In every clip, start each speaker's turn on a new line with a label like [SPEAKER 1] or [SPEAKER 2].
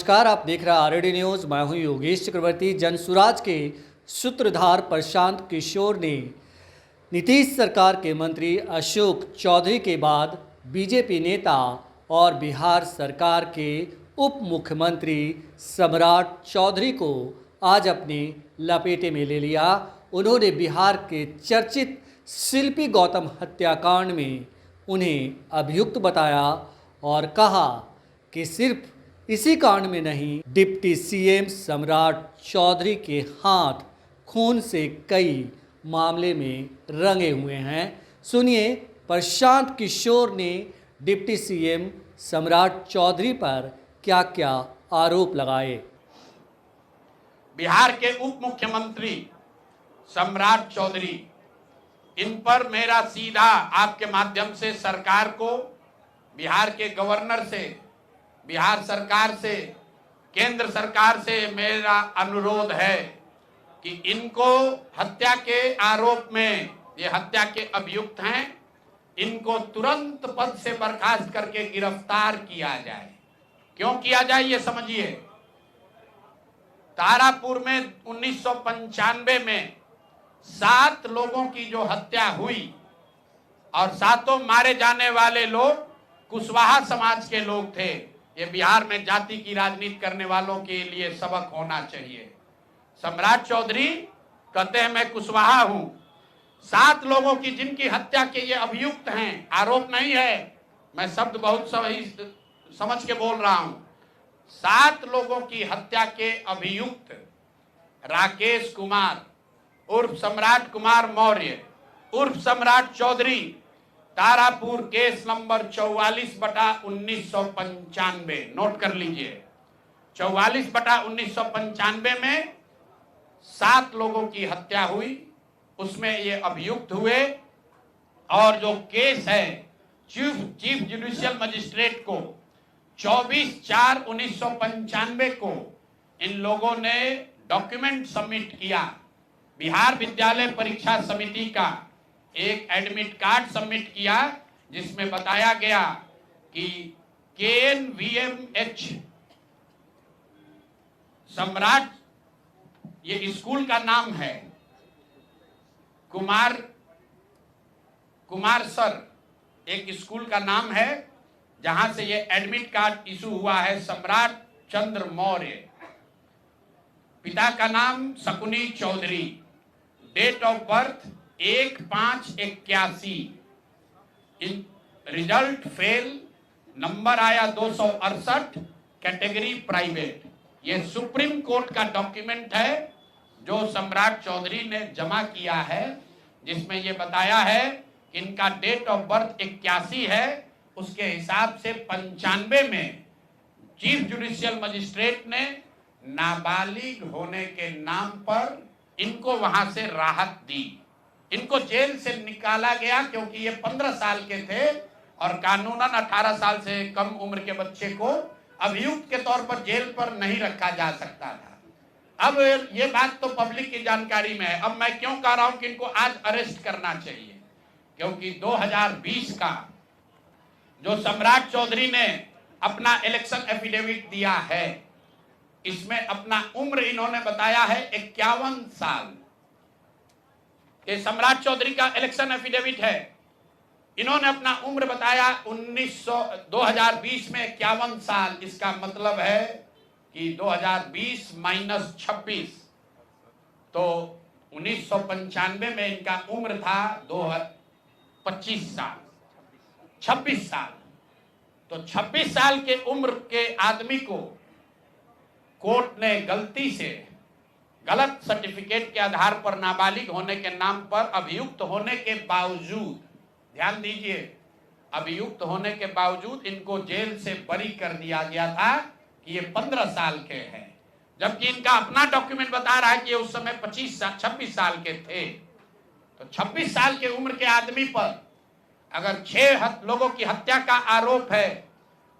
[SPEAKER 1] नमस्कार, आप देख रहे हैं आरडी न्यूज़। मैं हूं योगेश चक्रवर्ती। जनसुराज के सूत्रधार प्रशांत किशोर ने नीतीश सरकार के मंत्री अशोक चौधरी के बाद बीजेपी नेता और बिहार सरकार के उप मुख्यमंत्री सम्राट चौधरी को आज अपने लपेटे में ले लिया। उन्होंने बिहार के चर्चित शिल्पी गौतम हत्याकांड में उन्हें अभियुक्त बताया और कहा कि सिर्फ इसी कांड में नहीं, डिप्टी सीएम सम्राट चौधरी के हाथ खून से कई मामले में रंगे हुए हैं। सुनिए, प्रशांत किशोर ने डिप्टी सीएम सम्राट चौधरी पर क्या क्या आरोप लगाए।
[SPEAKER 2] बिहार के उप मुख्यमंत्री सम्राट चौधरी, इन पर मेरा सीधा आपके माध्यम से सरकार को, बिहार के गवर्नर से, बिहार सरकार से, केंद्र सरकार से मेरा अनुरोध है कि इनको हत्या के आरोप में, ये हत्या के अभियुक्त हैं, इनको तुरंत पद से बर्खास्त करके गिरफ्तार किया जाए। क्यों किया जाए ये समझिए। तारापुर में 1995 में 7 लोगों की जो हत्या हुई और 7 मारे जाने वाले लोग कुशवाहा समाज के लोग थे। ये बिहार में जाति की राजनीति करने वालों के लिए सबक होना चाहिए। सम्राट चौधरी कहते हैं मैं कुशवाहा हूं। 7 लोगों की जिनकी हत्या के ये अभियुक्त हैं, आरोप नहीं है, मैं शब्द बहुत सही समझ के बोल रहा हूं। 7 लोगों की हत्या के अभियुक्त राकेश कुमार उर्फ सम्राट कुमार मौर्य उर्फ Samrat Choudhary, Tarapur case number 44/1995, note कर लीजिए। 44/1995 में 7 लोगों की हत्या हुई, उसमें ये अभियुक्त हुए और जो केस है चीफ जुडिशियल मजिस्ट्रेट को 24/4/1995 को इन लोगों ने डॉक्यूमेंट सबमिट किया। बिहार विद्यालय परीक्षा समिति का एक एडमिट कार्ड सबमिट किया जिसमें बताया गया कि KNVMH सम्राट, ये स्कूल का नाम है, कुमार सर एक स्कूल का नाम है जहां से ये एडमिट कार्ड इशू हुआ है। सम्राट चंद्र मौर्य, पिता का नाम Shakuni Choudhary, date of birth 1/5/81, result fail, number आया 268, कैटेगरी प्राइवेट। ये सुप्रीम कोर्ट का डॉक्यूमेंट है जो सम्राट चौधरी ने जमा किया है, जिसमें ये बताया है कि इनका डेट ऑफ बर्थ 81 है। उसके हिसाब से 95 में चीफ जुडिशियल मजिस्ट्रेट ने नाबालिग होने के नाम पर इनको वहां से राहत दी। इनको जेल से निकाला गया क्योंकि ये 15 साल के थे और कानूनन 18 साल से कम उम्र के बच्चे को अभियुक्त के तौर पर जेल पर नहीं रखा जा सकता था। अब ये बात तो पब्लिक की जानकारी में है। अब मैं क्यों कह रहा हूं कि इनको आज अरेस्ट करना चाहिए, क्योंकि 2020 का जो सम्राट चौधरी ने अपना इलेक्शन एफिडेविट दिया है, इसमें अपना उम्र इन्होंने बताया है 51 साल। ये सम्राट चौधरी का इलेक्शन एफिडेविट है। इन्होंने अपना उम्र बताया 2020 में 51 साल। इसका मतलब है कि 2020 - 26, तो 1995 में इनका उम्र था 25 साल, 26 साल। तो 26 साल के उम्र के आदमी को कोर्ट ने गलती से, गलत सर्टिफिकेट के आधार पर, नाबालिग होने के नाम पर अभियुक्त होने के बावजूद, ध्यान दीजिए, अभियुक्त होने के बावजूद इनको जेल से बरी कर दिया गया था कि ये 15 साल के हैं, जबकि इनका अपना डॉक्यूमेंट बता रहा है कि उस समय 26 साल के थे। तो 26 साल के उम्र के आदमी पर अगर 6 लोगों की हत्या का आरोप है,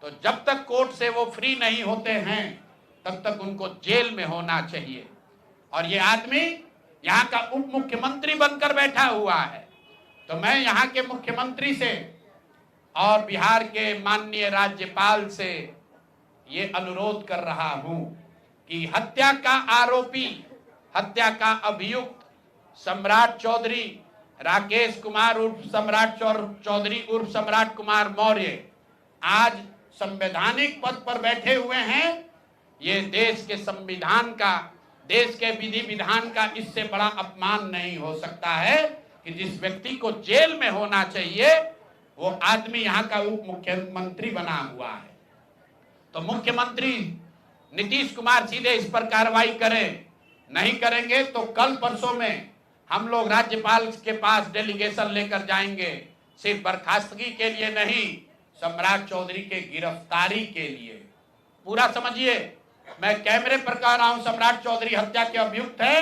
[SPEAKER 2] तो जब तक कोर्ट से वो फ्री नहीं होते हैं तब तक उनको जेल में होना चाहिए। और ये आदमी यहाँ का उप मुख्यमंत्री बनकर बैठा हुआ है। तो मैं यहाँ के मुख्यमंत्री से और बिहार के माननीय राज्यपाल से ये अनुरोध कर रहा हूं कि हत्या का आरोपी, हत्या का अभियुक्त सम्राट चौधरी, राकेश कुमार उर्फ सम्राट चौधरी उर्फ सम्राट कुमार मौर्य आज संवैधानिक पद पर बैठे हुए हैं। ये देश के संविधान का, देश के विधि विधान का इससे बड़ा अपमान नहीं हो सकता है कि जिस व्यक्ति को जेल में होना चाहिए वो आदमी यहाँ का उप मुख्यमंत्री बना हुआ है। तो मुख्यमंत्री नीतीश कुमार सीधे इस पर कार्रवाई करें, नहीं करेंगे तो कल परसों में हम लोग राज्यपाल के पास डेलीगेशन लेकर जाएंगे, सिर्फ बर्खास्तगी के लिए नहीं, सम्राट चौधरी के गिरफ्तारी के लिए। पूरा समझिए, मैं कैमरे पर कह रहा हूं, सम्राट चौधरी हत्या के अभियुक्त है,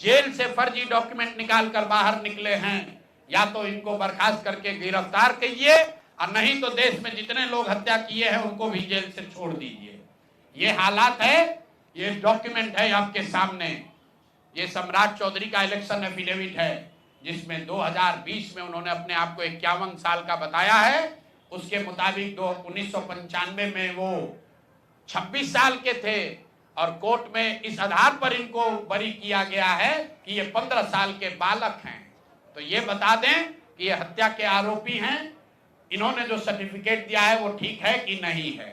[SPEAKER 2] जेल से फर्जी डॉक्यूमेंट निकाल कर बाहर निकले हैं। या तो इनको बर्खास्त करके गिरफ्तार कीजिए और नहीं तो देश में जितने लोग हत्या किए हैं उनको भी जेल से छोड़ दीजिए। ये हालात है, ये डॉक्यूमेंट है आपके सामने। ये सम्राट चौधरी का इलेक्शन एफिडेविट है जिसमें 2020 में उन्होंने अपने आप को 51 साल का बताया है। उसके मुताबिक 1995 में वो 26 साल के थे और कोर्ट में इस आधार पर इनको बरी किया गया है कि ये 15 साल के बालक हैं। तो ये बता दें कि ये हत्या के आरोपी हैं। इन्होंने जो सर्टिफिकेट दिया है वो ठीक है कि नहीं है।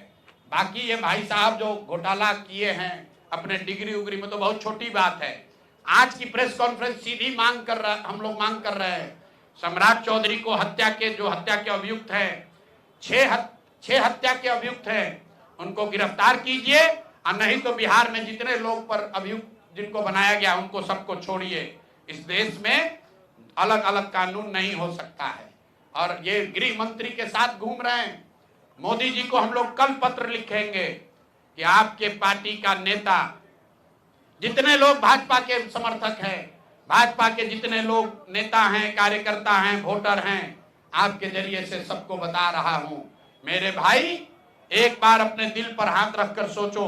[SPEAKER 2] बाकी ये भाई साहब जो घोटाला किए हैं अपने डिग्री उग्री में, तो बहुत छोटी बात है। आज की प्रेस कॉन्फ्रेंस सीधी हम लोग मांग कर रहे हैं, सम्राट चौधरी को हत्या के अभियुक्त हैं, 6 हत्या के अभियुक्त हैं, उनको गिरफ्तार कीजिए और नहीं तो बिहार में जितने लोग पर अभियुक्त जिनको बनाया गया उनको सबको छोड़िए। इस देश में अलग अलग कानून नहीं हो सकता है। और ये गृह मंत्री के साथ घूम रहे हैं। मोदी जी को हम लोग कल पत्र लिखेंगे कि आपके पार्टी का नेता, जितने लोग भाजपा के समर्थक हैं, भाजपा के जितने लोग नेता हैं, कार्यकर्ता हैं, वोटर हैं, आपके जरिए से सबको बता रहा हूं, मेरे भाई एक बार अपने दिल पर हाथ रखकर सोचो,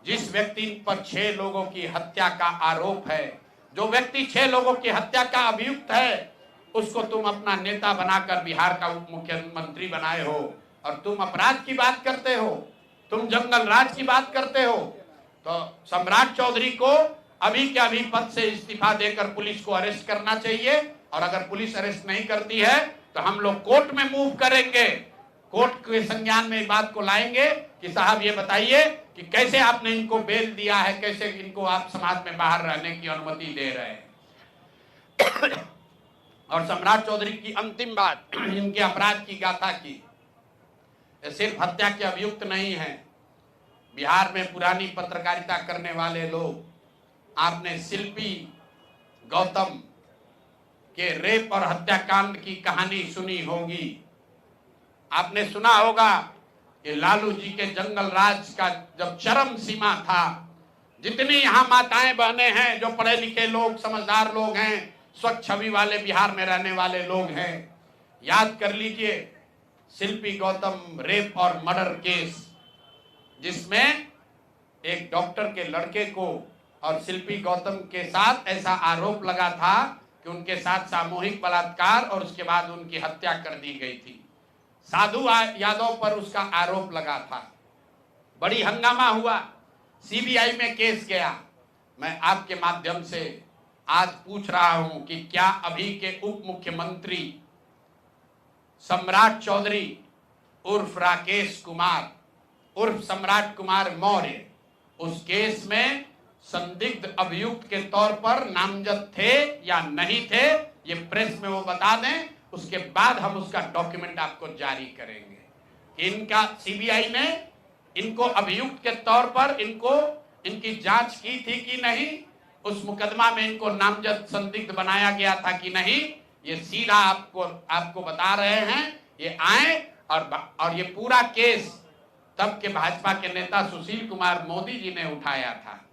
[SPEAKER 2] जिस व्यक्ति पर 6 लोगों की हत्या का आरोप है, जो व्यक्ति 6 लोगों की हत्या का अभियुक्त है, उसको तुम अपना नेता बनाकर बिहार का उप मुख्यमंत्री बनाए हो और तुम अपराध की बात करते हो, तुम जंगल राज की बात करते हो। तो सम्राट चौधरी को अभी के अभी पद से इस्तीफा देकर पुलिस को अरेस्ट करना चाहिए और अगर पुलिस अरेस्ट नहीं करती है तो हम लोग कोर्ट में मूव करेंगे, कोर्ट के संज्ञान में बात को लाएंगे कि साहब ये बताइए कि कैसे आपने इनको बेल दिया है, कैसे इनको आप समाज में बाहर रहने की अनुमति दे रहे हैं। और सम्राट चौधरी की अंतिम बात, इनके अपराध की गाथा की, सिर्फ हत्या के अभियुक्त नहीं है। बिहार में पुरानी पत्रकारिता करने वाले लोग, आपने शिल्पी गौतम के रेप और हत्याकांड की कहानी सुनी होगी। आपने सुना होगा कि लालू जी के जंगल राज का जब चरम सीमा था, जितनी यहाँ माताएं बहनें हैं, जो पढ़े लिखे लोग, समझदार लोग हैं, स्वच्छ छवि वाले बिहार में रहने वाले लोग हैं, याद कर लीजिए शिल्पी गौतम रेप और मर्डर केस, जिसमें एक डॉक्टर के लड़के को और शिल्पी गौतम के साथ ऐसा आरोप लगा था कि उनके साथ सामूहिक बलात्कार और उसके बाद उनकी हत्या कर दी गई थी। साधु यादव पर उसका आरोप लगा था, बड़ी हंगामा हुआ, सीबीआई में केस गया। मैं आपके माध्यम से आज पूछ रहा हूं कि क्या अभी के उप मुख्यमंत्री सम्राट चौधरी उर्फ राकेश कुमार उर्फ सम्राट कुमार मौर्य उस केस में संदिग्ध अभियुक्त के तौर पर नामजद थे या नहीं थे, ये प्रेस में वो बता दें, उसके बाद हम उसका डॉक्यूमेंट आपको जारी करेंगे। इनका सीबीआई ने इनको अभियुक्त के तौर पर इनकी जांच की थी कि नहीं, उस मुकदमा में इनको नामजद संदिग्ध बनाया गया था कि नहीं, ये सीधा आपको बता रहे हैं। ये आए और ये पूरा केस तब के भाजपा के नेता सुशील कुमार मोदी जी ने उठाया था।